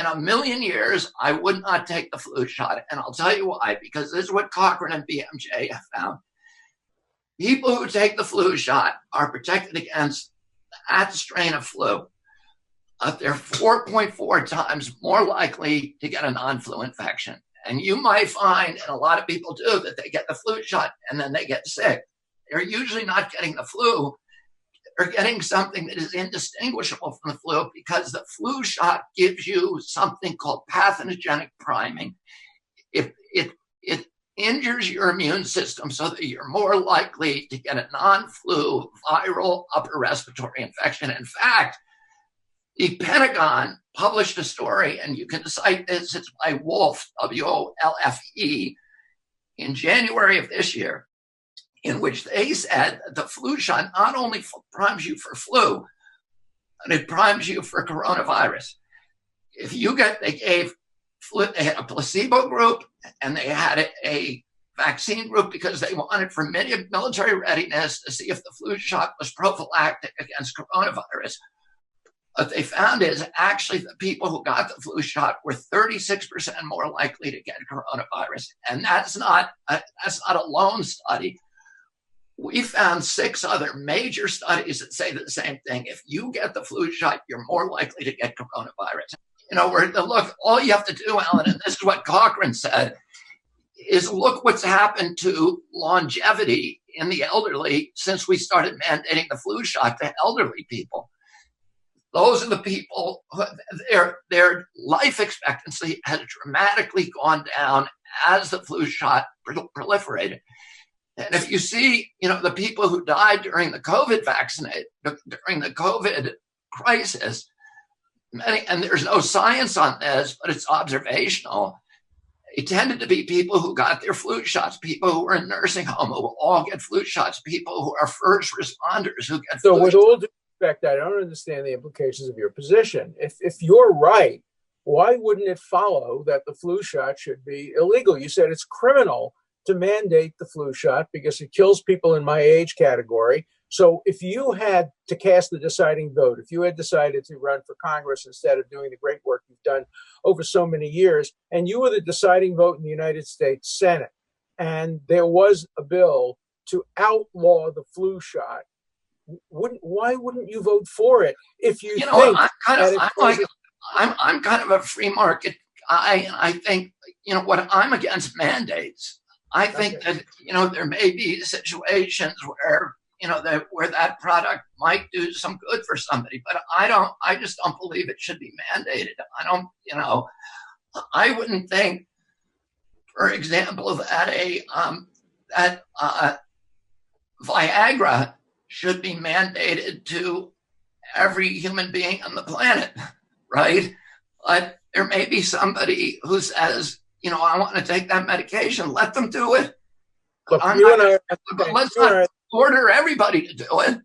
in a million years, I would not take the flu shot. And I'll tell you why, because this is what Cochrane and BMJ have found. People who take the flu shot are protected against that strain of flu. They're 4.4 times more likely to get a non-flu infection. And you might find, and a lot of people do, that they get the flu shot and then they get sick. They're usually not getting the flu. They're getting something that is indistinguishable from the flu, because the flu shot gives you something called pathogenic priming. It injures your immune system so that you're more likely to get a non-flu viral upper respiratory infection. In fact, the Pentagon published a story, and you can cite this, it's by Wolfe, W-O-L-F-E, in January of this year, in which they said that the flu shot not only primes you for flu, but it primes you for coronavirus. If you get, they gave flu, they had a placebo group and they had a vaccine group because they wanted for military readiness to see if the flu shot was prophylactic against coronavirus. What they found is actually the people who got the flu shot were 36% more likely to get coronavirus. And that's not a lone study. We found 6 other major studies that say the same thing. If you get the flu shot, you're more likely to get coronavirus. Look, all you have to do, Alan, and this is what Cochrane said, is look what's happened to longevity in the elderly since we started mandating the flu shot to elderly people. Those are the people who, their life expectancy has dramatically gone down as the flu shot proliferated. And if you see, the people who died during the COVID during the COVID crisis, and there's no science on this, but it's observational, it tended to be people who got their flu shots, people who were in nursing home who all get flu shots, people who are first responders who get flu shots. So with all due respect, I don't understand the implications of your position. If you're right, why wouldn't it follow that the flu shot should be illegal? You said it's criminal to mandate the flu shot because it kills people in my age category. So if you had to cast the deciding vote, if you had decided to run for Congress instead of doing the great work you've done over so many years, and you were the deciding vote in the United States Senate, and there was a bill to outlaw the flu shot, why wouldn't you vote for it if you think I'm kind of a free market guy, and I think I'm against mandates. I think that there may be situations where where that product might do some good for somebody, but I just don't believe it should be mandated. I wouldn't think, for example, that Viagra should be mandated to every human being on the planet, right? But there may be somebody who says, I want to take that medication. Let them do it. But let's not order everybody to do it.